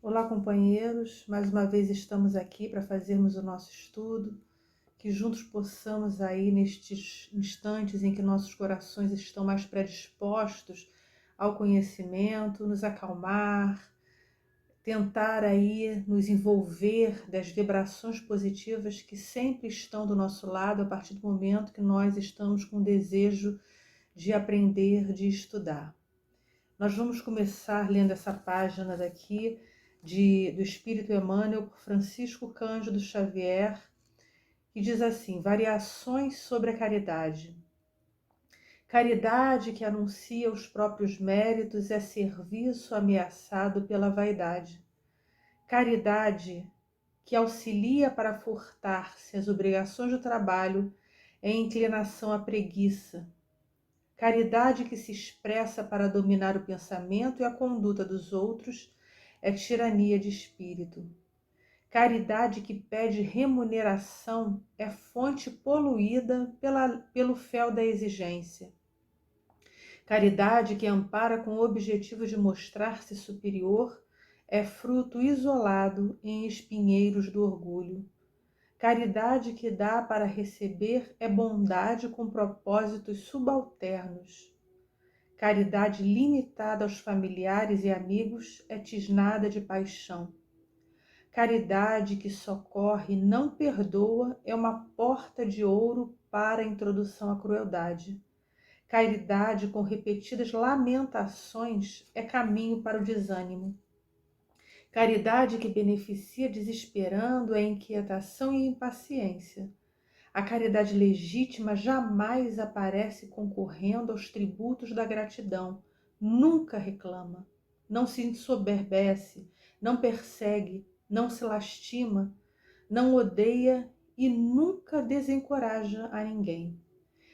Olá, companheiros. Mais uma vez estamos aqui para fazermos o nosso estudo, que juntos possamos aí, nestes instantes em que nossos corações estão mais predispostos ao conhecimento, nos acalmar, tentar aí nos envolver das vibrações positivas que sempre estão do nosso lado a partir do momento que nós estamos com desejo de aprender, de estudar. Nós vamos começar lendo essa página daqui do Espírito Emmanuel por Francisco Cândido Xavier, que diz assim: variações sobre a caridade. Caridade que anuncia os próprios méritos é serviço ameaçado pela vaidade. Caridade que auxilia para furtar-se as obrigações do trabalho é inclinação à preguiça. Caridade que se expressa para dominar o pensamento e a conduta dos outros é tirania de espírito. Caridade que pede remuneração é fonte poluída pelo fel da exigência. Caridade que ampara com o objetivo de mostrar-se superior é fruto isolado em espinheiros do orgulho. Caridade que dá para receber é bondade com propósitos subalternos. Caridade limitada aos familiares e amigos é tisnada de paixão. Caridade que socorre e não perdoa é uma porta de ouro para a introdução à crueldade. Caridade com repetidas lamentações é caminho para o desânimo. Caridade que beneficia desesperando é inquietação e impaciência. A caridade legítima jamais aparece concorrendo aos tributos da gratidão, nunca reclama, não se ensoberbece, não persegue, não se lastima, não odeia e nunca desencoraja a ninguém.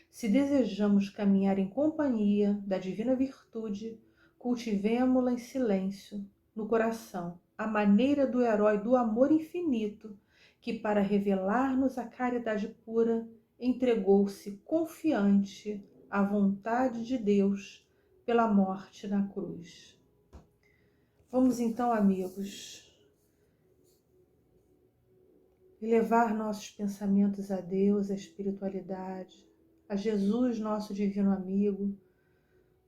Se desejamos caminhar em companhia da divina virtude, cultivemo-la em silêncio, no coração, à maneira do herói do amor infinito, que para revelar-nos a caridade pura, entregou-se confiante à vontade de Deus pela morte na cruz. Vamos então, amigos, elevar nossos pensamentos a Deus, à espiritualidade, a Jesus, nosso divino amigo,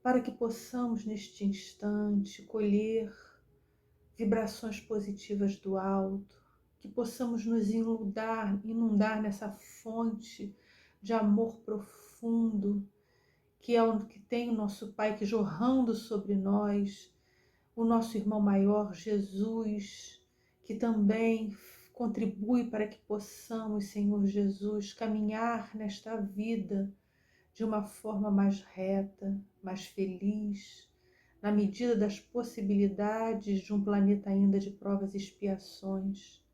para que possamos neste instante colher vibrações positivas do alto, que possamos nos inundar nessa fonte de amor profundo, que é o que tem o nosso Pai, que jorrando sobre nós, o nosso irmão maior, Jesus, que também contribui para que possamos, Senhor Jesus, caminhar nesta vida de uma forma mais reta, mais feliz, na medida das possibilidades de um planeta ainda de provas e expiações.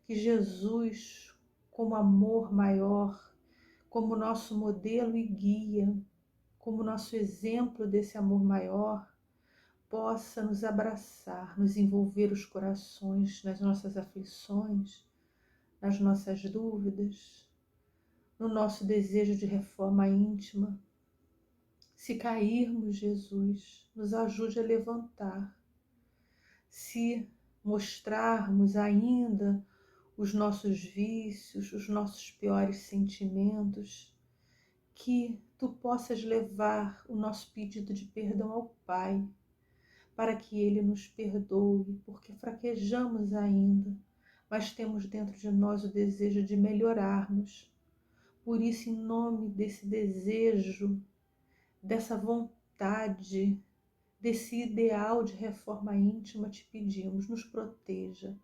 Que Jesus, como amor maior, como nosso modelo e guia, como nosso exemplo desse amor maior, possa nos abraçar, nos envolver os corações nas nossas aflições, nas nossas dúvidas, no nosso desejo de reforma íntima. Se cairmos, Jesus, nos ajude a levantar. Se mostrarmos ainda os nossos vícios, os nossos piores sentimentos, que Tu possas levar o nosso pedido de perdão ao Pai, para que Ele nos perdoe, porque fraquejamos ainda, mas temos dentro de nós o desejo de melhorarmos. Por isso, em nome desse desejo, dessa vontade, desse ideal de reforma íntima, te pedimos, nos proteja.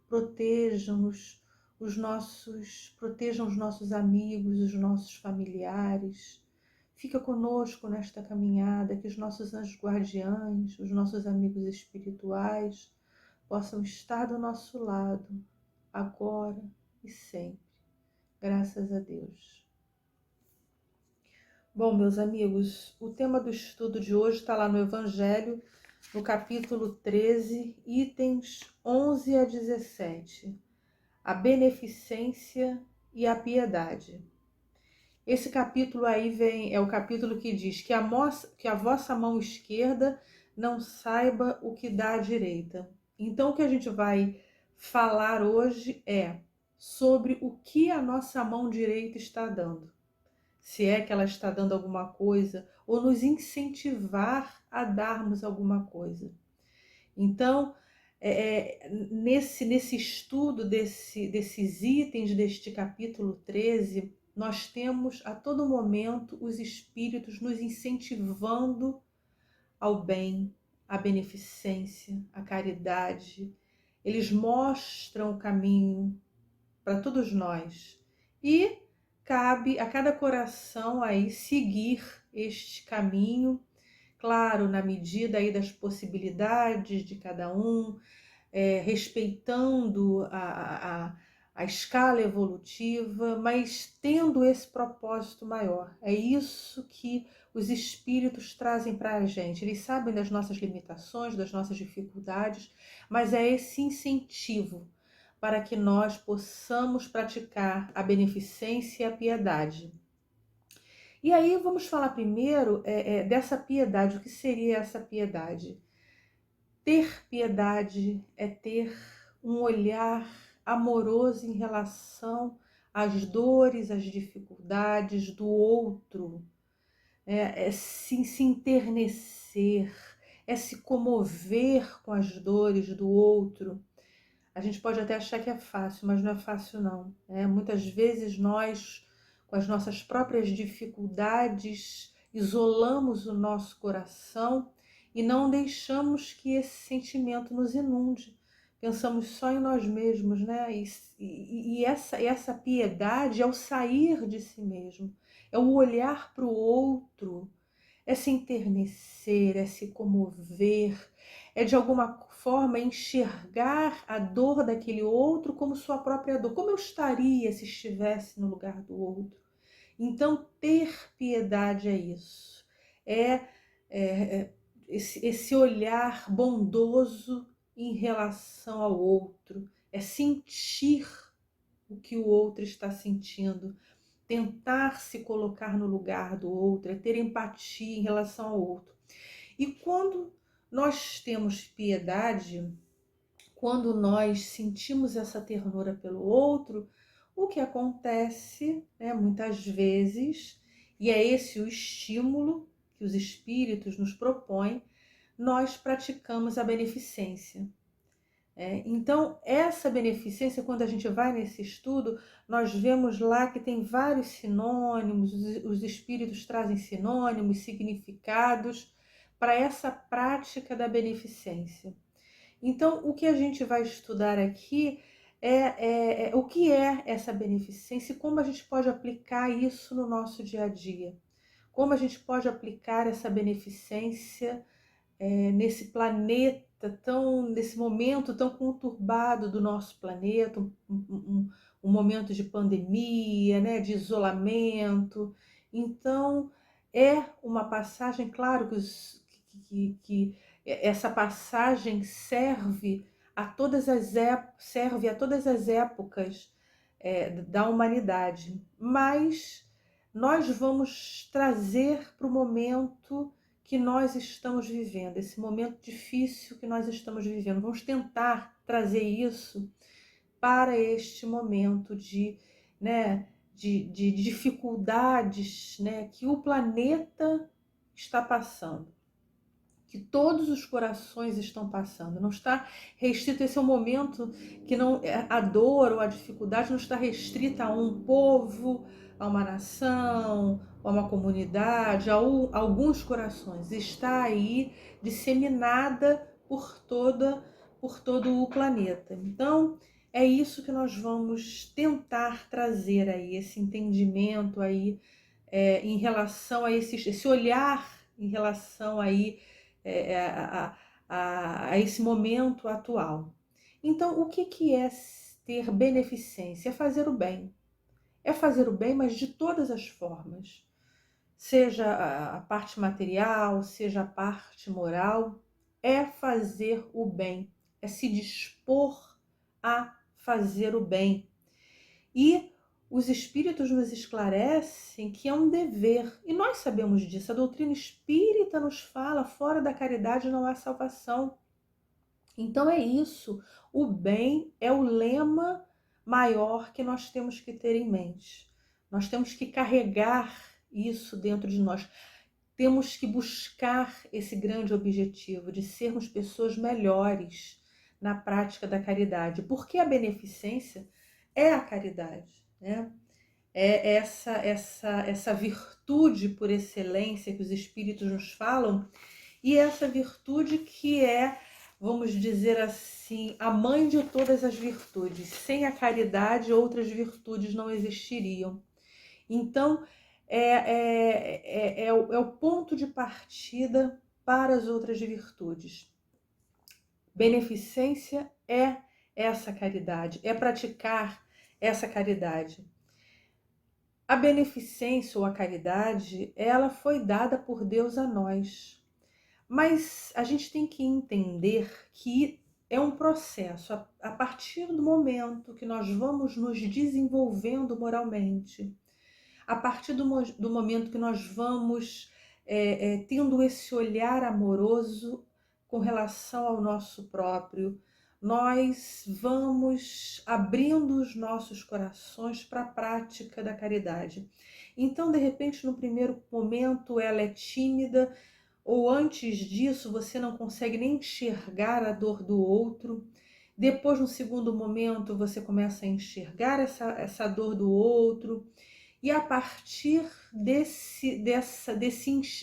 Protejam-nos protejam os nossos amigos, os nossos familiares. Fica conosco nesta caminhada, que os nossos anjos guardiães, os nossos amigos espirituais, possam estar do nosso lado, agora e sempre. Graças a Deus. Bom, meus amigos, o tema do estudo de hoje está lá no Evangelho, no capítulo 13, itens 11 a 17. A beneficência e a piedade. Esse capítulo aí é o capítulo que diz que a vossa mão esquerda não saiba o que dá à direita, Então, o que a gente vai falar hoje é sobre o que a nossa mão direita está dando. Se é que ela está dando alguma coisa, ou nos incentivar a darmos alguma coisa. Então, nesse estudo desses itens deste capítulo 13, nós temos a todo momento os espíritos nos incentivando ao bem, à beneficência, à caridade. Eles mostram o caminho para todos nós e cabe a cada coração aí seguir este caminho, claro, na medida aí das possibilidades de cada um, respeitando a escala evolutiva, mas tendo esse propósito maior. É isso que os espíritos trazem para a gente. Eles sabem das nossas limitações, das nossas dificuldades, mas é esse incentivo para que nós possamos praticar a beneficência e a piedade. E aí vamos falar primeiro dessa piedade. O que seria essa piedade? Ter piedade é ter um olhar amoroso em relação às dores, às dificuldades do outro, é se enternecer, é se comover com as dores do outro. A gente pode até achar que é fácil, mas não é fácil não. Muitas vezes nós, com as nossas próprias dificuldades, isolamos o nosso coração e não deixamos que esse sentimento nos inunde. Pensamos só em nós mesmos, né? E essa piedade é o sair de si mesmo, é o olhar para o outro, é se enternecer, é se comover, é de alguma forma enxergar a dor daquele outro como sua própria dor. Como eu estaria se estivesse no lugar do outro? Então, ter piedade é isso. Esse olhar bondoso em relação ao outro. É sentir o que o outro está sentindo. Tentar se colocar no lugar do outro, é ter empatia em relação ao outro. E quando nós temos piedade, quando nós sentimos essa ternura pelo outro, o que acontece, muitas vezes, e é esse o estímulo que os espíritos nos propõem, nós praticamos a beneficência. Então, essa beneficência, quando a gente vai nesse estudo, nós vemos lá que tem vários sinônimos, os espíritos trazem sinônimos, significados para essa prática da beneficência. Então, o que a gente vai estudar aqui é o que é essa beneficência e como a gente pode aplicar isso no nosso dia a dia. Como a gente pode aplicar essa beneficência nesse planeta nesse momento tão conturbado do nosso planeta, um momento de pandemia, né, de isolamento. Então, é uma passagem, claro que essa passagem serve a todas as épocas da humanidade, mas nós vamos trazer para o momento que nós estamos vivendo, esse momento difícil que nós estamos vivendo. Vamos tentar trazer isso para este momento de dificuldades, que o planeta está passando, que todos os corações estão passando. Não está restrito, esse é um momento que não, a dor ou a dificuldade não está restrita a um povo, a uma nação, a uma comunidade, a alguns corações. Está aí disseminada por todo o planeta. Então, é isso que nós vamos tentar trazer aí, esse entendimento aí em relação a esse olhar em relação aí a esse momento atual. Então, o que é ter beneficência? É fazer o bem. É fazer o bem, mas de todas as formas. Seja a parte material, seja a parte moral, é fazer o bem, é se dispor a fazer o bem. E os espíritos nos esclarecem que é um dever, e nós sabemos disso. A doutrina espírita nos fala: fora da caridade não há salvação. Então é isso. O bem é o lema maior que nós temos que ter em mente. Nós temos que carregar isso dentro de nós. Temos que buscar esse grande objetivo de sermos pessoas melhores na prática da caridade, porque a beneficência é a caridade, né? É essa virtude por excelência que os espíritos nos falam, e essa virtude que é, vamos dizer assim, a mãe de todas as virtudes. Sem a caridade, outras virtudes não existiriam. Então, é o ponto de partida para as outras virtudes. Beneficência é essa caridade, é praticar essa caridade. A beneficência ou a caridade, ela foi dada por Deus a nós. Mas a gente tem que entender que é um processo. A partir do momento que nós vamos nos desenvolvendo moralmente, a partir do momento que nós vamos tendo esse olhar amoroso com relação ao nosso próprio, nós vamos abrindo os nossos corações para a prática da caridade. Então, de repente, no primeiro momento, ela é tímida, ou antes disso, você não consegue nem enxergar a dor do outro. Depois, no segundo momento, você começa a enxergar essa dor do outro. E a partir desse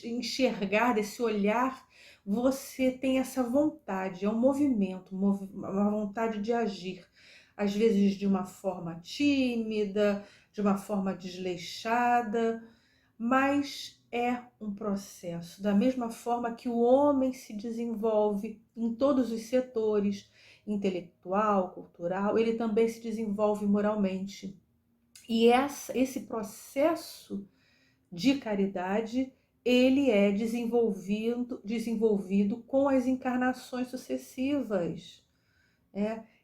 enxergar, desse olhar, você tem essa vontade, é um movimento, uma vontade de agir. Às vezes de uma forma tímida, de uma forma desleixada, mas é um processo. Da mesma forma que o homem se desenvolve em todos os setores, intelectual, cultural, ele também se desenvolve moralmente. E esse processo de caridade, ele é desenvolvido com as encarnações sucessivas.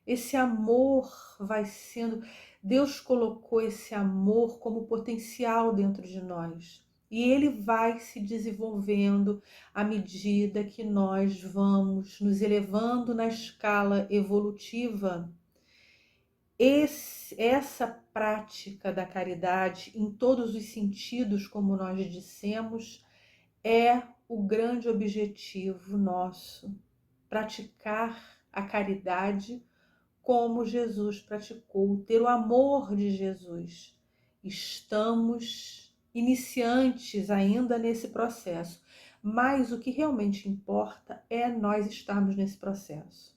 Esse amor vai sendo... Deus colocou esse amor como potencial dentro de nós. E ele vai se desenvolvendo à medida que nós vamos nos elevando na escala evolutiva. Essa prática da caridade, em todos os sentidos, como nós dissemos, é o grande objetivo nosso. Praticar a caridade como Jesus praticou, ter o amor de Jesus. Estamos iniciantes ainda nesse processo, mas o que realmente importa é nós estarmos nesse processo.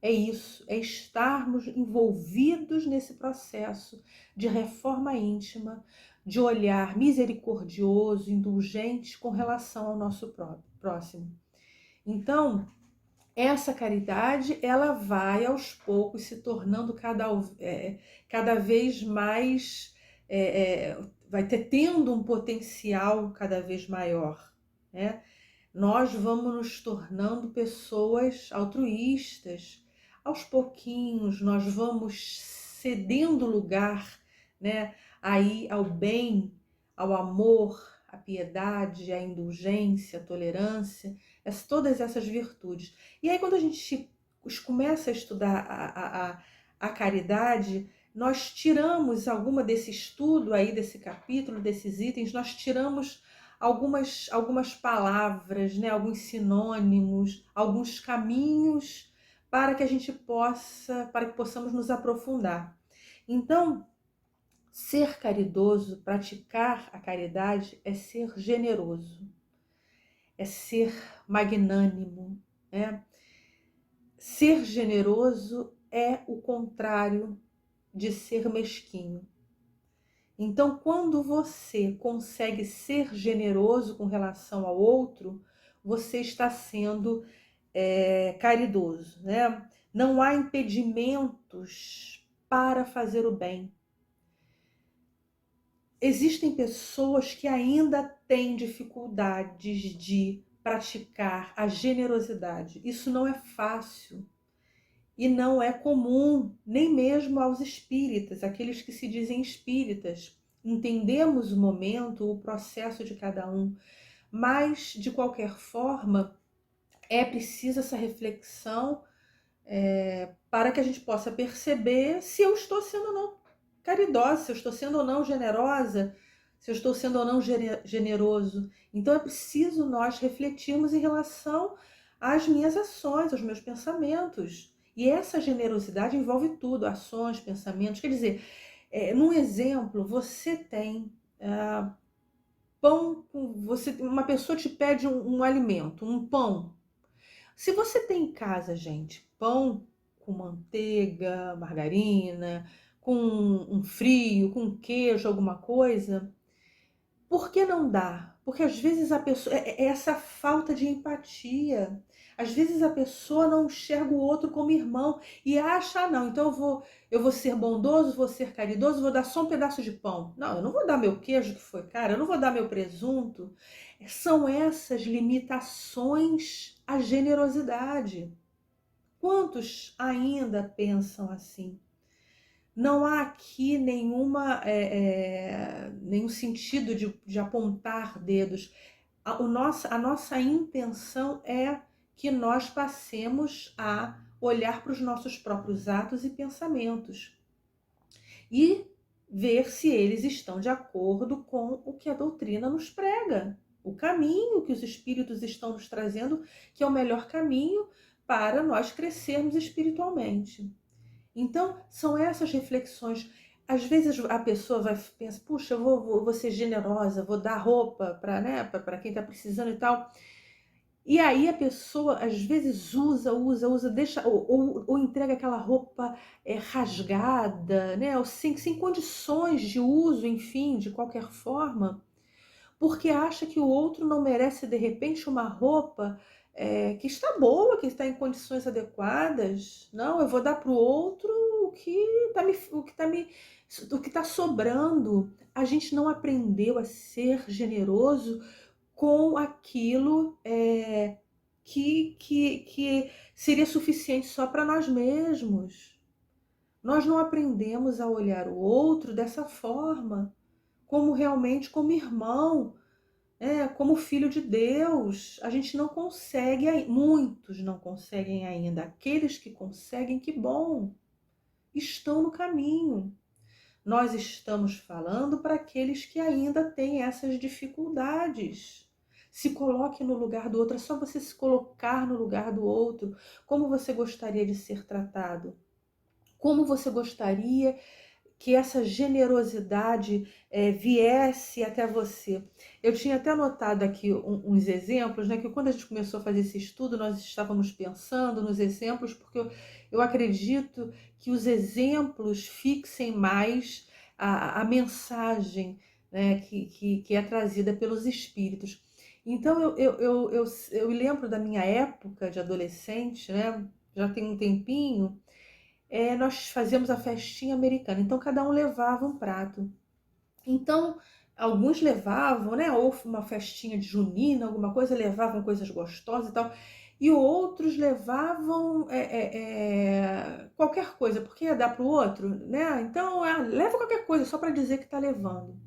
É isso, é estarmos envolvidos nesse processo de reforma íntima, de olhar misericordioso, indulgente com relação ao nosso próximo. Então, essa caridade, ela vai aos poucos se tornando cada vez mais, vai tendo um potencial cada vez maior, né? Nós vamos nos tornando pessoas altruístas. Aos pouquinhos, nós vamos cedendo lugar, né, aí ao bem, ao amor, à piedade, à indulgência, à tolerância, todas essas virtudes. E aí, quando a gente começa a estudar a caridade, nós tiramos alguma desse estudo aí, desse capítulo, desses itens, nós tiramos algumas palavras, né, alguns sinônimos, alguns caminhos para que a gente para que possamos nos aprofundar. Então, ser caridoso, praticar a caridade é ser generoso, é ser magnânimo, né? Ser generoso é o contrário de ser mesquinho. Então, quando você consegue ser generoso com relação ao outro, você está sendo caridoso, né? Não há impedimentos para fazer o bem. Existem pessoas que ainda têm dificuldades de praticar a generosidade. Isso não é fácil e não é comum, nem mesmo aos espíritas, aqueles que se dizem espíritas. Entendemos o momento, o processo de cada um, mas, de qualquer forma, é preciso essa reflexão para que a gente possa perceber se eu estou sendo ou não caridosa, se eu estou sendo ou não generosa, se eu estou sendo ou não generoso. Então é preciso nós refletirmos em relação às minhas ações, aos meus pensamentos. E essa generosidade envolve tudo, ações, pensamentos. Quer dizer, num exemplo, você tem pão, uma pessoa te pede um alimento, um pão. Se você tem em casa, gente, pão com manteiga, margarina, com um frio, com queijo, alguma coisa, por que não dá? Porque às vezes a pessoa. É essa falta de empatia. Às vezes a pessoa não enxerga o outro como irmão e acha, não, então eu vou ser bondoso, vou ser caridoso, vou dar só um pedaço de pão. Não, eu não vou dar meu queijo que foi caro, eu não vou dar meu presunto. São essas limitações à generosidade. Quantos ainda pensam assim? Não há aqui nenhum sentido de apontar dedos. A nossa intenção é que nós passemos a olhar para os nossos próprios atos e pensamentos e ver se eles estão de acordo com o que a doutrina nos prega, o caminho que os espíritos estão nos trazendo, que é o melhor caminho para nós crescermos espiritualmente. Então, são essas reflexões. Às vezes a pessoa vai pensar, puxa, eu vou ser generosa, vou dar roupa para, né, para quem está precisando e tal. E aí a pessoa às vezes usa, deixa ou entrega aquela roupa rasgada, né, ou sem condições de uso, enfim, de qualquer forma, porque acha que o outro não merece de repente uma roupa que está boa, que está em condições adequadas. Não, eu vou dar para o outro o que está sobrando. A gente não aprendeu a ser generoso com aquilo que seria suficiente só para nós mesmos. Nós não aprendemos a olhar o outro dessa forma, como realmente como irmão, como filho de Deus. A gente não consegue, muitos não conseguem ainda. Aqueles que conseguem, que bom, estão no caminho. Nós estamos falando para aqueles que ainda têm essas dificuldades. Se coloque no lugar do outro, é só você se colocar no lugar do outro. Como você gostaria de ser tratado? Como você gostaria que essa generosidade viesse até você? Eu tinha até anotado aqui uns exemplos, né? Que quando a gente começou a fazer esse estudo, nós estávamos pensando nos exemplos, porque eu acredito que os exemplos fixem mais a mensagem, né, que é trazida pelos espíritos. Então eu lembro da minha época de adolescente, né? Já tem um tempinho. Nós fazíamos a festinha americana, então cada um levava um prato. Então, alguns levavam, né, ou uma festinha de junina, alguma coisa, levavam coisas gostosas e tal, e outros levavam qualquer coisa, porque ia dar para o outro, né? Então, leva qualquer coisa, só para dizer que está levando.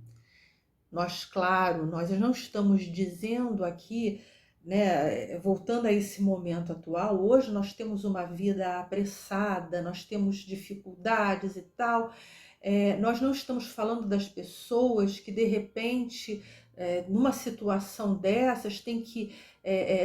Nós, claro, nós não estamos dizendo aqui, né, voltando a esse momento atual, hoje nós temos uma vida apressada, nós temos dificuldades e tal. Nós não estamos falando das pessoas que, de repente, numa situação dessas,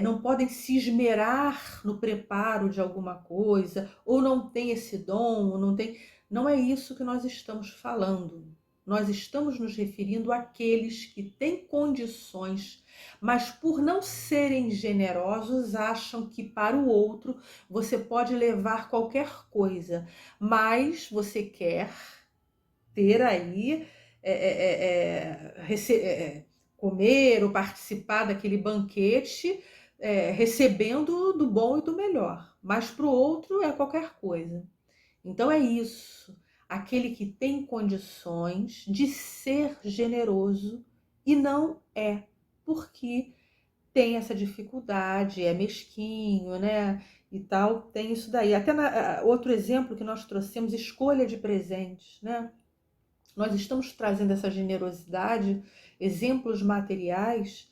não podem se esmerar no preparo de alguma coisa, ou não tem esse dom, ou não tem. Não é isso que nós estamos falando. Nós estamos nos referindo àqueles que têm condições, mas por não serem generosos, acham que para o outro você pode levar qualquer coisa, mas você quer ter aí, comer ou participar daquele banquete, recebendo do bom e do melhor, mas para o outro é qualquer coisa. Então é isso, aquele que tem condições de ser generoso e não é, porque tem essa dificuldade, é mesquinho, né? E tal, tem isso daí. Até outro exemplo que nós trouxemos, escolha de presentes, né? Nós estamos trazendo essa generosidade, exemplos materiais,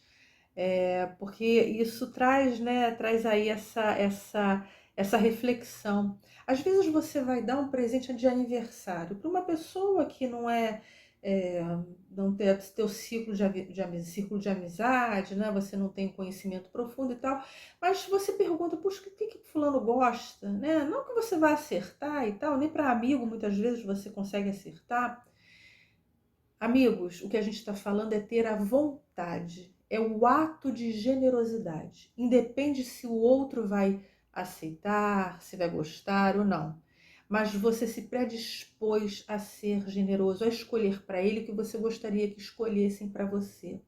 porque isso traz, né, traz aí essa reflexão. Às vezes você vai dar um presente de aniversário para uma pessoa que não é, é não tem teu ciclo círculo de amizade, né? Você não tem conhecimento profundo e tal, mas você pergunta, puxa, o que fulano gosta, né? Não que você vai acertar e tal, nem para amigo muitas vezes você consegue acertar. Amigos, o que a gente está falando é ter a vontade, é o ato de generosidade. Independe se o outro vai aceitar, se vai gostar ou não. Mas você se predispôs a ser generoso, a escolher para ele o que você gostaria que escolhessem para você.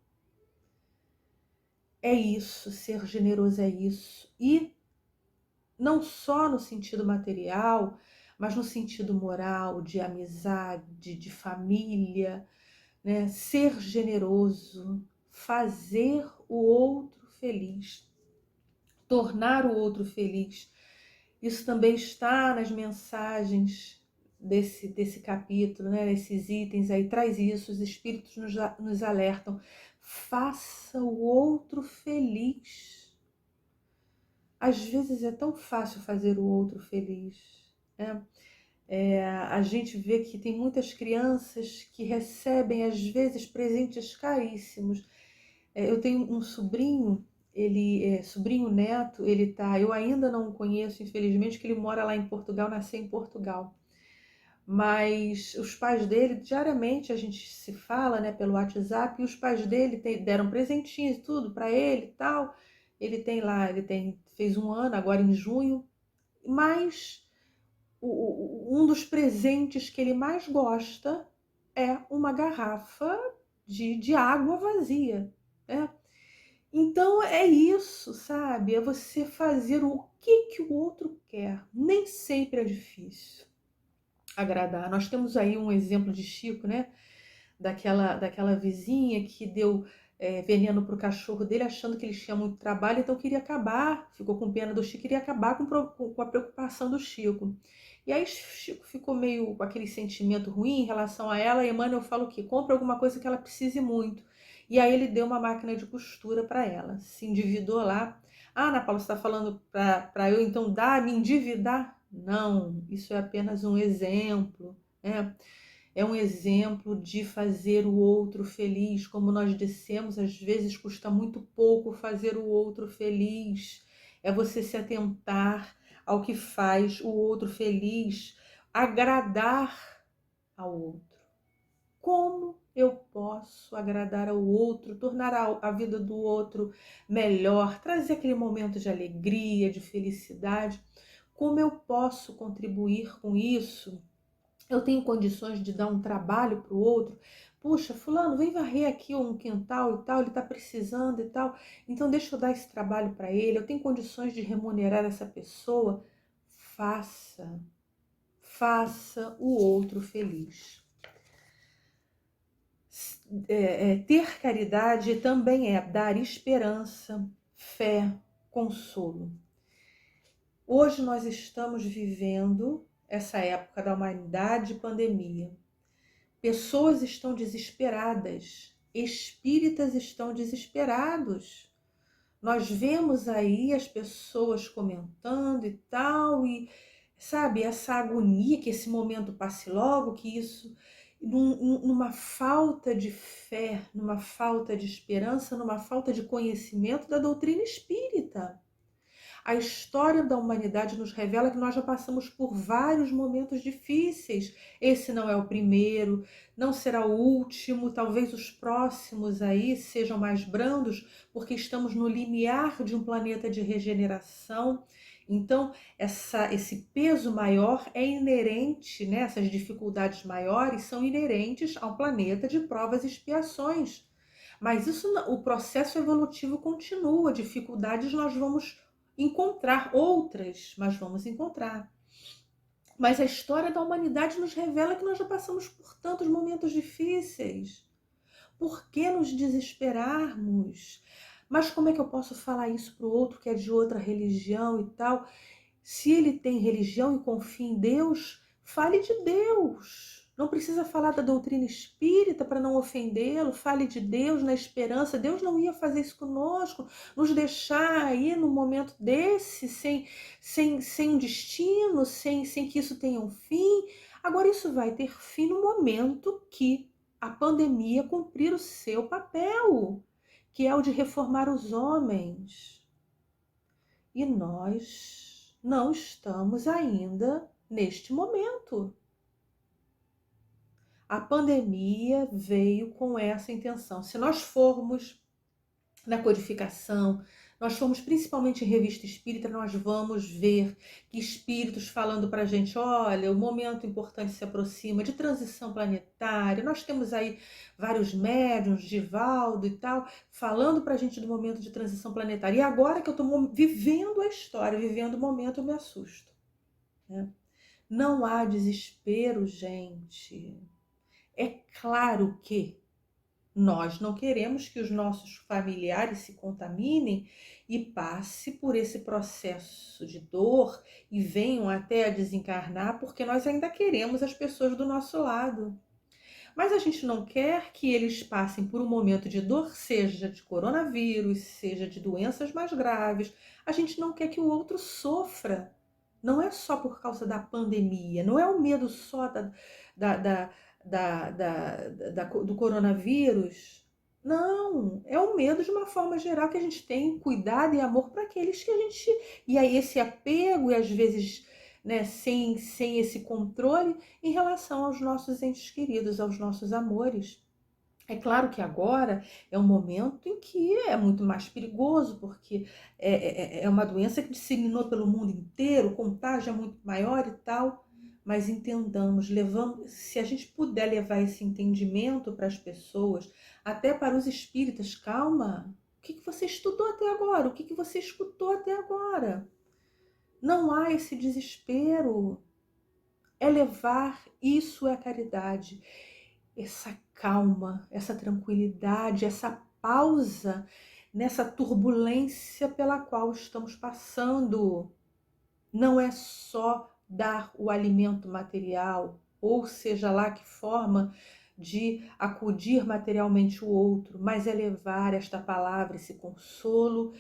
É isso, ser generoso é isso. E não só no sentido material, mas no sentido moral, de amizade, de família, né? Ser generoso, fazer o outro feliz, tornar o outro feliz. Isso também está nas mensagens desse capítulo, né? Esses itens aí, traz isso, os espíritos nos alertam. Faça o outro feliz. Às vezes é tão fácil fazer o outro feliz, né? A gente vê que tem muitas crianças que recebem, às vezes, presentes caríssimos. Eu tenho um sobrinho, ele é sobrinho neto, ele tá, eu ainda não o conheço, infelizmente, que ele mora lá em Portugal, nasceu em Portugal. Mas os pais dele, diariamente a gente se fala, né, pelo WhatsApp, e os pais dele deram presentinhos e tudo para ele e tal. Ele tem lá, fez um ano, agora em junho, mas um dos presentes que ele mais gosta é uma garrafa de água vazia, né? Então é isso, sabe? É você fazer o que o outro quer. Nem sempre é difícil agradar. Nós temos aí um exemplo de Chico, né? Daquela vizinha que deu veneno para o cachorro dele, achando que ele tinha muito trabalho, então queria acabar, ficou com pena do Chico, queria acabar com a preocupação do Chico. E aí Chico ficou meio com aquele sentimento ruim em relação a ela, e Emmanuel fala que compra alguma coisa que ela precise muito. E aí ele deu uma máquina de costura para ela, se endividou lá. Ah, Ana Paula, você está falando para eu então me endividar? Não, isso é apenas um exemplo, né? É um exemplo de fazer o outro feliz. Como nós dissemos, às vezes custa muito pouco fazer o outro feliz. É você se atentar ao que faz o outro feliz, agradar ao outro. Como eu posso agradar ao outro, tornar a vida do outro melhor, trazer aquele momento de alegria, de felicidade? Como eu posso contribuir com isso? Eu tenho condições de dar um trabalho para o outro. Puxa, fulano, vem varrer aqui um quintal e tal, ele está precisando e tal. Então deixa eu dar esse trabalho para ele. Eu tenho condições de remunerar essa pessoa. Faça, faça o outro feliz. Ter caridade também é dar esperança, fé, consolo. Hoje nós estamos vivendo essa época da humanidade e pandemia. Pessoas estão desesperadas, espíritas estão desesperados. Nós vemos aí as pessoas comentando e tal, e sabe, essa agonia, que esse momento passe logo, que isso, numa falta de fé, numa falta de esperança, numa falta de conhecimento da doutrina espírita. A história da humanidade nos revela que nós já passamos por vários momentos difíceis. Esse não é o primeiro, não será o último, talvez os próximos aí sejam mais brandos, porque estamos no limiar de um planeta de regeneração. Então, esse peso maior é inerente, né? Essas dificuldades maiores são inerentes ao planeta de provas e expiações. Mas o processo evolutivo continua, dificuldades nós vamos encontrar outras, mas vamos encontrar. Mas a história da humanidade nos revela que nós já passamos por tantos momentos difíceis. Por que nos desesperarmos? Mas como é que eu posso falar isso para o outro que é de outra religião e tal? Se ele tem religião e confia em Deus, fale de Deus. Não precisa falar da doutrina espírita para não ofendê-lo, fale de Deus na esperança. Deus não ia fazer isso conosco, nos deixar aí num momento desse, sem um destino, sem que isso tenha um fim. Agora, isso vai ter fim no momento que a pandemia cumprir o seu papel, que é o de reformar os homens. E nós não estamos ainda neste momento. A pandemia veio com essa intenção. Se nós formos na codificação, nós formos principalmente em revista espírita, nós vamos ver que espíritos falando para a gente, olha, o momento importante se aproxima de transição planetária. Nós temos aí vários médiuns, Divaldo e tal, falando para a gente do momento de transição planetária. E agora que eu estou vivendo a história, vivendo o momento, eu me assusto, né? Não há desespero, gente. É claro que nós não queremos que os nossos familiares se contaminem e passe por esse processo de dor e venham até a desencarnar, porque nós ainda queremos as pessoas do nosso lado. Mas a gente não quer que eles passem por um momento de dor, seja de coronavírus, seja de doenças mais graves. A gente não quer que o outro sofra. Não é só por causa da pandemia, não é o medo só da, da, do coronavírus. Não, é o medo de uma forma geral que a gente tem cuidado e amor para aqueles que a gente. E aí esse apego, e às vezes, né, sem esse controle em relação aos nossos entes queridos, aos nossos amores. É claro que agora é um momento em que é muito mais perigoso, porque é uma doença que disseminou pelo mundo inteiro, o contágio é muito maior e tal, mas entendamos, levamos, se a gente puder levar esse entendimento para as pessoas, até para os espíritas, calma, o que você estudou até agora? O que você escutou até agora? Não há esse desespero, é levar, isso é caridade. Essa calma, essa tranquilidade, essa pausa nessa turbulência pela qual estamos passando. Não é só dar o alimento material, ou seja lá que forma de acudir materialmente o outro, mas é levar esta palavra, esse consolo,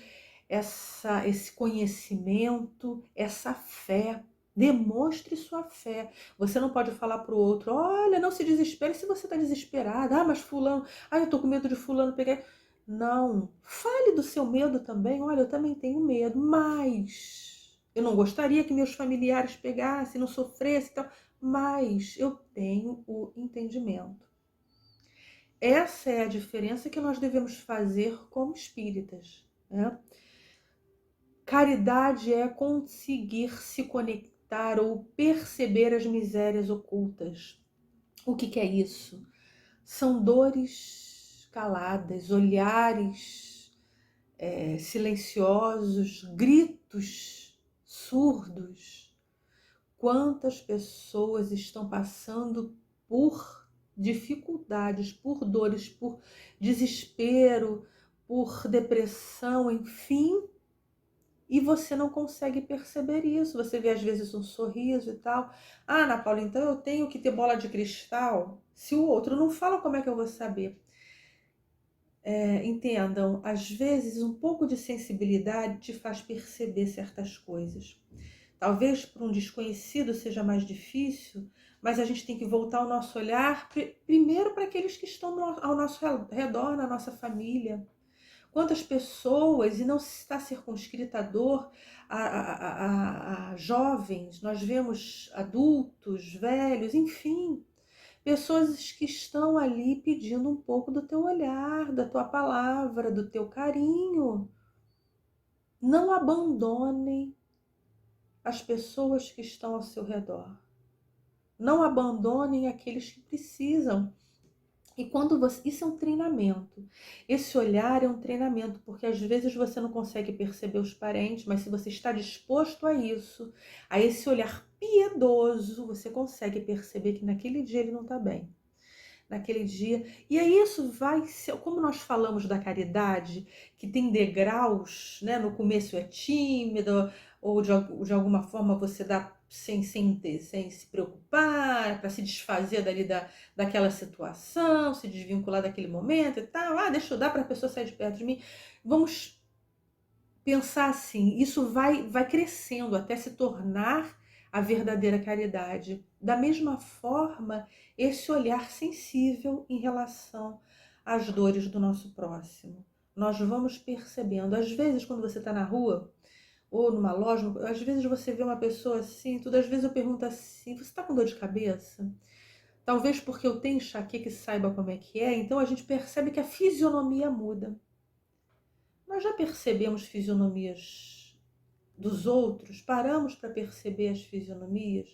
esse conhecimento, essa fé. Demonstre sua fé. Você não pode falar para o outro, olha, não se desespere se você está desesperado. Ah, mas fulano, eu estou com medo de fulano pegar. Não, fale do seu medo também. Olha, eu também tenho medo, mas eu não gostaria que meus familiares pegassem, não sofressem e tal, mas eu tenho o entendimento. Essa é a diferença que nós devemos fazer como espíritas, né? Caridade é conseguir se conectar ou perceber as misérias ocultas. O que é isso? São dores caladas, olhares silenciosos, gritos surdos. Quantas pessoas estão passando por dificuldades, por dores, por desespero, por depressão, enfim, e você não consegue perceber isso. Você vê às vezes um sorriso e tal. Ah, Ana Paula, então eu tenho que ter bola de cristal? Se o outro não fala, como é que eu vou saber? Entendam, às vezes um pouco de sensibilidade te faz perceber certas coisas. Talvez para um desconhecido seja mais difícil, mas a gente tem que voltar o nosso olhar primeiro para aqueles que estão ao nosso redor, na nossa família. Quantas pessoas, e não está circunscrita a dor a jovens, nós vemos adultos, velhos, enfim, pessoas que estão ali pedindo um pouco do teu olhar, da tua palavra, do teu carinho. Não abandonem as pessoas que estão ao seu redor. Não abandonem aqueles que precisam. E quando você, isso é um treinamento. Esse olhar é um treinamento, porque às vezes você não consegue perceber os parentes, mas se você está disposto a isso, a esse olhar piedoso, você consegue perceber que naquele dia ele não está bem. Naquele dia. E aí isso vai ser, como nós falamos da caridade, que tem degraus, né? No começo é tímido, ou de alguma forma você dá sem se preocupar, para se desfazer dali daquela situação, se desvincular daquele momento e tal. Ah, deixa eu dar para a pessoa sair de perto de mim. Vamos pensar assim, isso vai crescendo até se tornar a verdadeira caridade. Da mesma forma, esse olhar sensível em relação às dores do nosso próximo. Nós vamos percebendo, às vezes, quando você está na rua ou numa loja, às vezes você vê uma pessoa assim, às vezes eu pergunto assim, você está com dor de cabeça? Talvez porque eu tenho enxaqueca e saiba como é que é, então a gente percebe que a fisionomia muda. Nós já percebemos fisionomias dos outros? Paramos para perceber as fisionomias?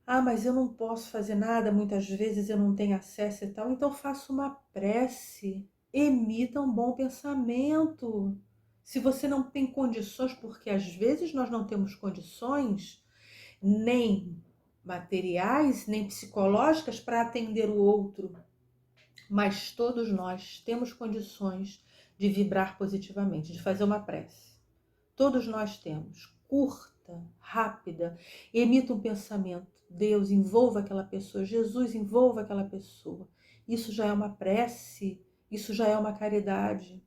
Ah, mas eu não posso fazer nada, muitas vezes eu não tenho acesso e tal, então faça uma prece, emita um bom pensamento. Se você não tem condições, porque às vezes nós não temos condições, nem materiais, nem psicológicas para atender o outro, mas todos nós temos condições de vibrar positivamente, de fazer uma prece. Todos nós temos. Curta, rápida, emita um pensamento. Deus envolva aquela pessoa, Jesus envolva aquela pessoa. Isso já é uma prece, isso já é uma caridade.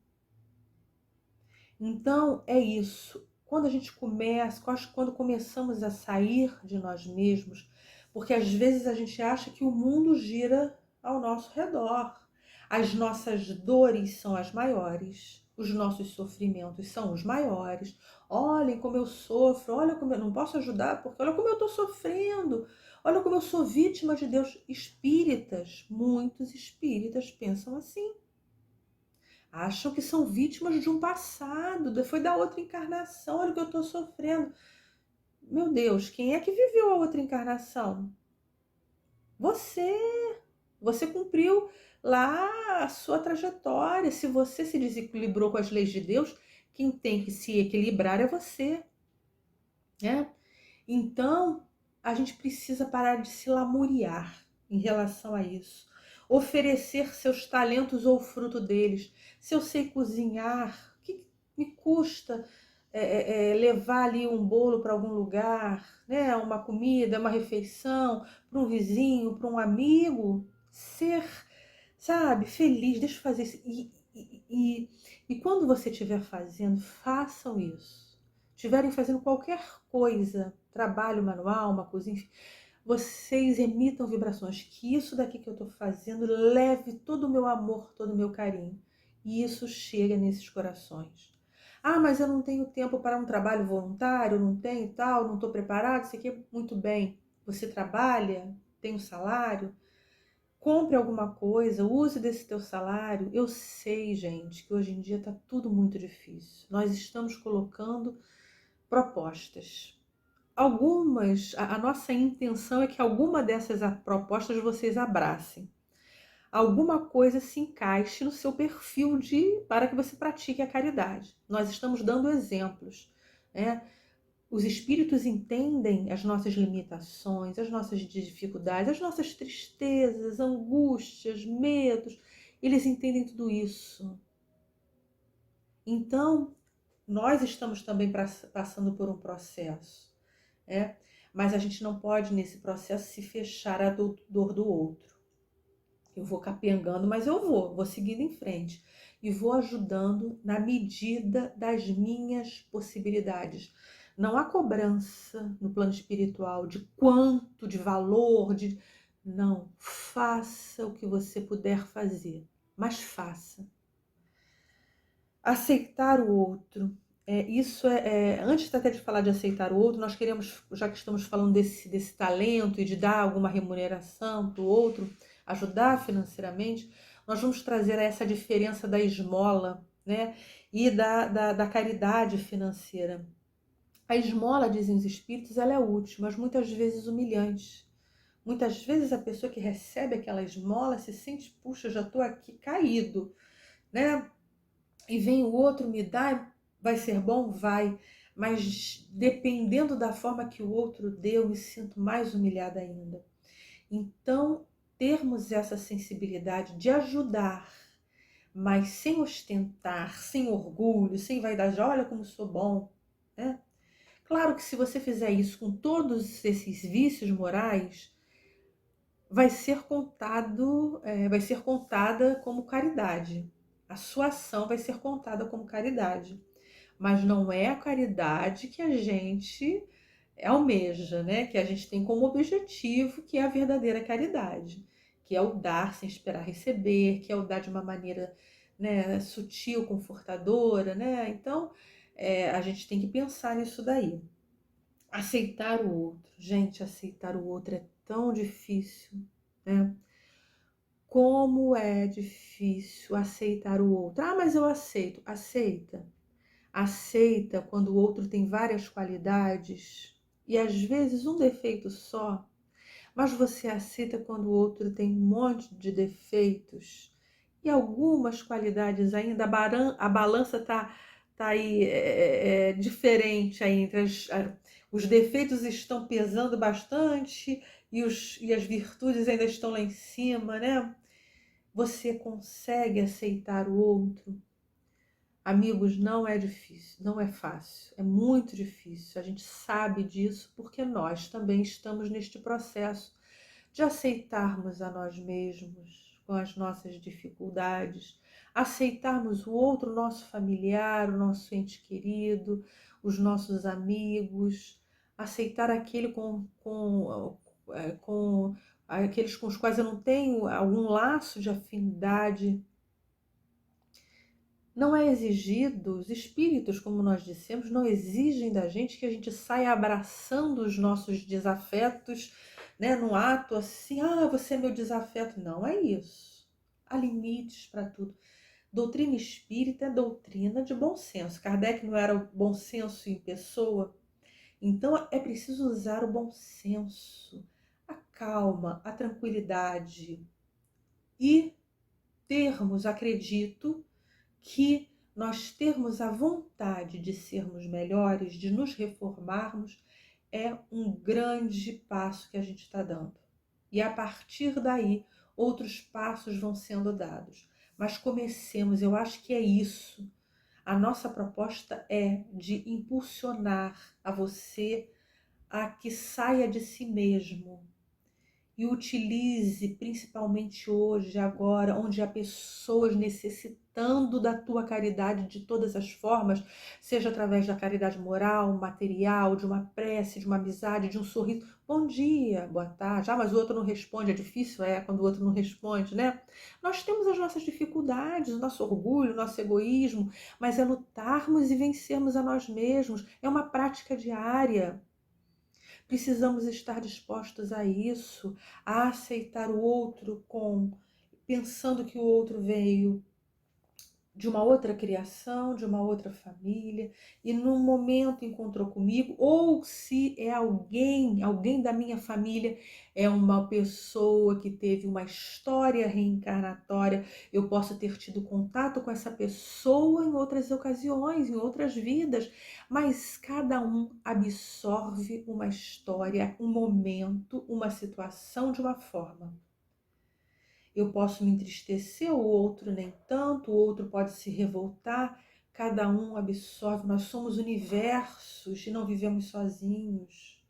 Então é isso. Quando a gente começa, quando começamos a sair de nós mesmos, porque às vezes a gente acha que o mundo gira ao nosso redor. As nossas dores são as maiores, os nossos sofrimentos são os maiores. Olhem como eu sofro, olha como eu não posso ajudar, porque olha como eu estou sofrendo, olha como eu sou vítima de Deus. Espíritas, muitos espíritas pensam assim. Acham que são vítimas de um passado, foi da outra encarnação, olha o que eu estou sofrendo. Meu Deus, quem é que viveu a outra encarnação? Você! Você cumpriu lá a sua trajetória. Se você se desequilibrou com as leis de Deus, quem tem que se equilibrar é você, né? Então, a gente precisa parar de se lamuriar em relação a isso. Oferecer seus talentos ou o fruto deles. Se eu sei cozinhar, o que me custa levar ali um bolo para algum lugar, né? Uma comida, uma refeição, para um vizinho, para um amigo? Ser, sabe, feliz, deixa eu fazer isso. E quando você estiver fazendo, façam isso. Estiverem fazendo qualquer coisa, trabalho manual, uma cozinha, vocês emitam vibrações, que isso daqui que eu estou fazendo leve todo o meu amor, todo o meu carinho. E isso chega nesses corações. Ah, mas eu não tenho tempo para um trabalho voluntário, não tenho tal, não estou preparado, isso aqui muito bem. Você trabalha, tem um salário, compre alguma coisa, use desse teu salário. Eu sei, gente, que hoje em dia está tudo muito difícil. Nós estamos colocando propostas. A nossa intenção é que alguma dessas propostas vocês abracem. Alguma coisa se encaixe no seu perfil para que você pratique a caridade. Nós estamos dando exemplos, né? Os espíritos entendem as nossas limitações, as nossas dificuldades, as nossas tristezas, angústias, medos. Eles entendem tudo isso. Então, nós estamos também passando por um processo, né? Mas a gente não pode, nesse processo, se fechar à dor do outro. Eu vou capengando, mas eu vou seguindo em frente. E vou ajudando na medida das minhas possibilidades. Não há cobrança no plano espiritual de quanto, de valor, de... Não, faça o que você puder fazer, mas faça. Aceitar o outro. Antes até de falar de aceitar o outro, nós queremos, já que estamos falando desse talento e de dar alguma remuneração para o outro, ajudar financeiramente, nós vamos trazer essa diferença da esmola, né? E da caridade financeira. A esmola, dizem os espíritos, ela é útil, mas muitas vezes humilhante. Muitas vezes a pessoa que recebe aquela esmola se sente, puxa, já estou aqui caído, né? E vem o outro, me dá, vai ser bom? Vai. Mas dependendo da forma que o outro deu, eu me sinto mais humilhada ainda. Então, termos essa sensibilidade de ajudar, mas sem ostentar, sem orgulho, sem vaidade, olha como sou bom, né? Claro que se você fizer isso com todos esses vícios morais, vai ser vai ser contada como caridade. A sua ação vai ser contada como caridade. Mas não é a caridade que a gente almeja, né? Que a gente tem como objetivo, que é a verdadeira caridade, que é o dar sem esperar receber, que é o dar de uma maneira, né, sutil, confortadora, né? Então, a gente tem que pensar nisso daí. Aceitar o outro. Gente, aceitar o outro é tão difícil, né? Como é difícil aceitar o outro. Ah, mas eu aceito. Aceita. Aceita quando o outro tem várias qualidades e às vezes um defeito só, mas você aceita quando o outro tem um monte de defeitos e algumas qualidades ainda. A balança tá aí diferente aí entre os defeitos estão pesando bastante e as virtudes ainda estão lá em cima, né? Você consegue aceitar o outro? Amigos, não é difícil, não é fácil, é muito difícil. A gente sabe disso porque nós também estamos neste processo de aceitarmos a nós mesmos com as nossas dificuldades, aceitarmos o outro, o nosso familiar, o nosso ente querido, os nossos amigos, aceitar aquele com aqueles com os quais eu não tenho algum laço de afinidade. Não é exigido, os espíritos, como nós dissemos, não exigem da gente que a gente saia abraçando os nossos desafetos, né, num ato assim, ah, você é meu desafeto. Não é isso. Há limites para tudo. Doutrina espírita é doutrina de bom senso. Kardec não era o bom senso em pessoa? Então é preciso usar o bom senso, a calma, a tranquilidade e termos, acredito, que nós termos a vontade de sermos melhores, de nos reformarmos, é um grande passo que a gente está dando. E a partir daí, outros passos vão sendo dados. Mas comecemos, eu acho que é isso. A nossa proposta é de impulsionar a você a que saia de si mesmo, e utilize, principalmente hoje, agora, onde há pessoas necessitando da tua caridade de todas as formas, seja através da caridade moral, material, de uma prece, de uma amizade, de um sorriso. Bom dia, boa tarde. Ah, mas o outro não responde. É difícil, quando o outro não responde, né? Nós temos as nossas dificuldades, o nosso orgulho, o nosso egoísmo, mas é lutarmos e vencermos a nós mesmos. É uma prática diária. Precisamos estar dispostos a isso, a aceitar o outro pensando que o outro veio de uma outra criação, de uma outra família, e num momento encontrou comigo, ou se é alguém da minha família, é uma pessoa que teve uma história reencarnatória, eu posso ter tido contato com essa pessoa em outras ocasiões, em outras vidas, mas cada um absorve uma história, um momento, uma situação de uma forma. Eu posso me entristecer, o outro nem tanto, o outro pode se revoltar, cada um absorve, nós somos universos e não vivemos sozinhos.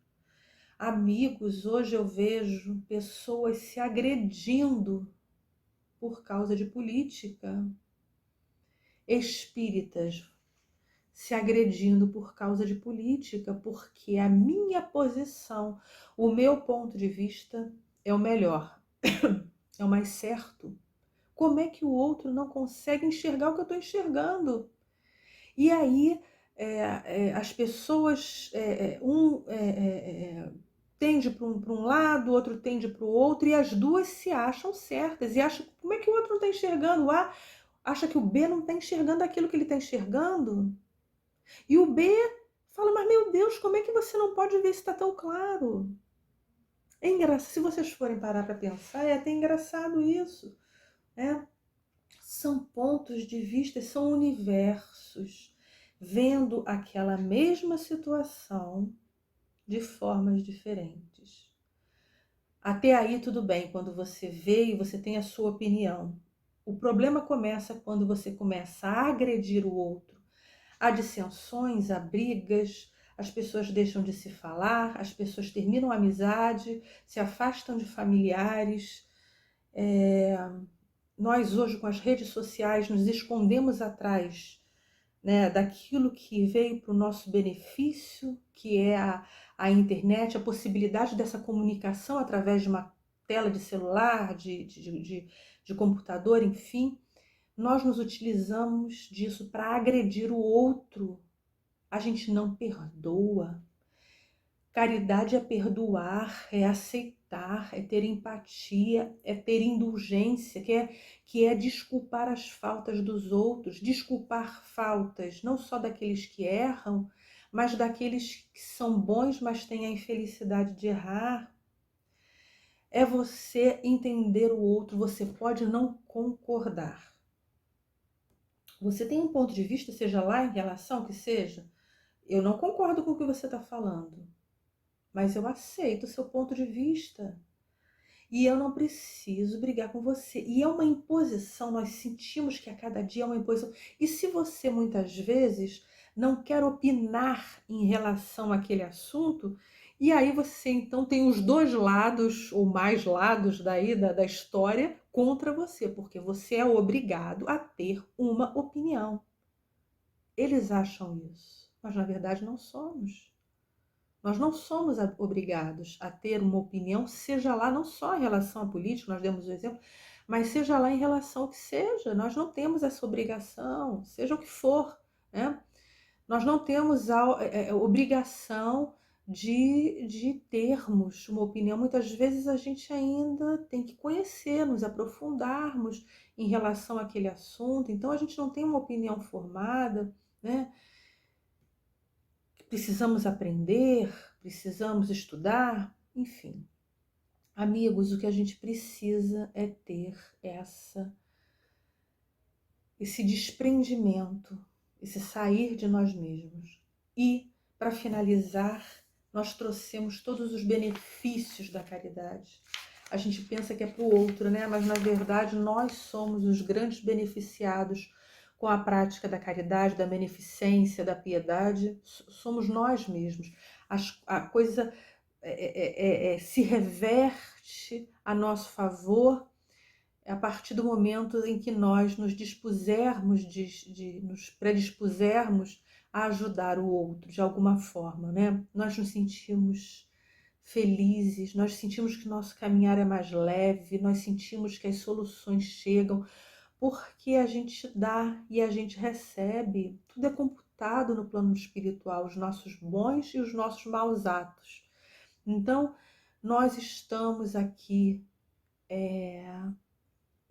Amigos, hoje eu vejo pessoas se agredindo por causa de política, espíritas se agredindo por causa de política, porque a minha posição, o meu ponto de vista é o melhor, é o mais certo. Como é que o outro não consegue enxergar o que eu estou enxergando? E aí as pessoas, tende para um lado, o outro tende para o outro, e as duas se acham certas. E acham, como é que o outro não está enxergando? O A acha que o B não está enxergando aquilo que ele está enxergando. E o B fala, mas meu Deus, como é que você não pode ver se está tão claro? É engraçado, se vocês forem parar para pensar, é até engraçado isso, né? São pontos de vista, são universos, vendo aquela mesma situação de formas diferentes. Até aí tudo bem, quando você vê e você tem a sua opinião. O problema começa quando você começa a agredir o outro. Há dissensões, há brigas, as pessoas deixam de se falar, as pessoas terminam a amizade, se afastam de familiares. Nós hoje com as redes sociais nos escondemos atrás, né, daquilo que veio para o nosso benefício, que é a internet, a possibilidade dessa comunicação através de uma tela de celular, de computador, enfim. Nós nos utilizamos disso para agredir o outro. A gente não perdoa. Caridade é perdoar, é aceitar, é ter empatia, é ter indulgência, que é desculpar as faltas dos outros, desculpar faltas não só daqueles que erram, mas daqueles que são bons, mas têm a infelicidade de errar. É você entender o outro, você pode não concordar. Você tem um ponto de vista, seja lá em relação que seja, eu não concordo com o que você está falando, mas eu aceito o seu ponto de vista. E eu não preciso brigar com você. E é uma imposição, nós sentimos que a cada dia é uma imposição. E se você muitas vezes não quer opinar em relação àquele assunto, e aí você então tem os dois lados, ou mais lados daí da história, contra você, porque você é obrigado a ter uma opinião. Eles acham isso, mas na verdade não somos. Nós não somos obrigados a ter uma opinião, seja lá não só em relação à política, nós demos o exemplo, mas seja lá em relação ao que seja. Nós não temos essa obrigação, seja o que for, né? Nós não temos a obrigação de termos uma opinião. Muitas vezes a gente ainda tem que conhecer, nos aprofundarmos em relação àquele assunto. Então a gente não tem uma opinião formada, né? Precisamos aprender, precisamos estudar, enfim. Amigos, o que a gente precisa é ter esse desprendimento, esse sair de nós mesmos. E, para finalizar, nós trouxemos todos os benefícios da caridade. A gente pensa que é para o outro, né? Mas, na verdade, nós somos os grandes beneficiados com a prática da caridade, da beneficência, da piedade. Somos nós mesmos. A coisa se reverte a nosso favor a partir do momento em que nós nos dispusermos, nos predispusermos a ajudar o outro de alguma forma, né? Nós nos sentimos felizes, nós sentimos que nosso caminhar é mais leve, nós sentimos que as soluções chegam, porque a gente dá e a gente recebe. Tudo é computado no plano espiritual, os nossos bons e os nossos maus atos. Então, nós estamos aqui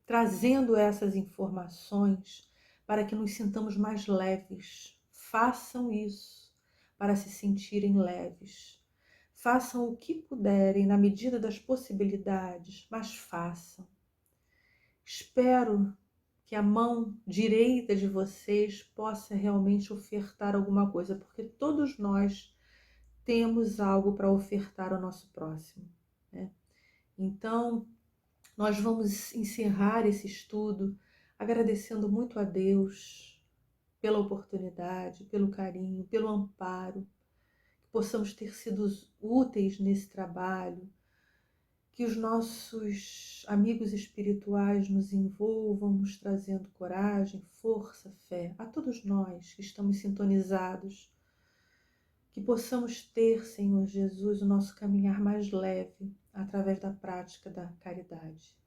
trazendo essas informações para que nos sintamos mais leves. Façam isso para se sentirem leves. Façam o que puderem na medida das possibilidades, mas façam. Espero que a mão direita de vocês possa realmente ofertar alguma coisa, porque todos nós temos algo para ofertar ao nosso próximo, né? Então, nós vamos encerrar esse estudo agradecendo muito a Deus pela oportunidade, pelo carinho, pelo amparo, que possamos ter sido úteis nesse trabalho, que os nossos amigos espirituais nos envolvam, nos trazendo coragem, força, fé, a todos nós que estamos sintonizados, que possamos ter, Senhor Jesus, o nosso caminhar mais leve através da prática da caridade.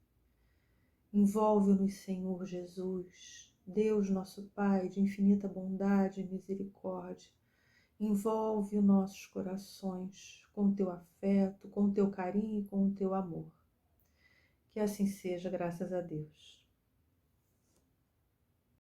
Envolve-nos, Senhor Jesus, Deus nosso Pai de infinita bondade e misericórdia. Envolve os nossos corações com o teu afeto, com o teu carinho e com o teu amor. Que assim seja, graças a Deus.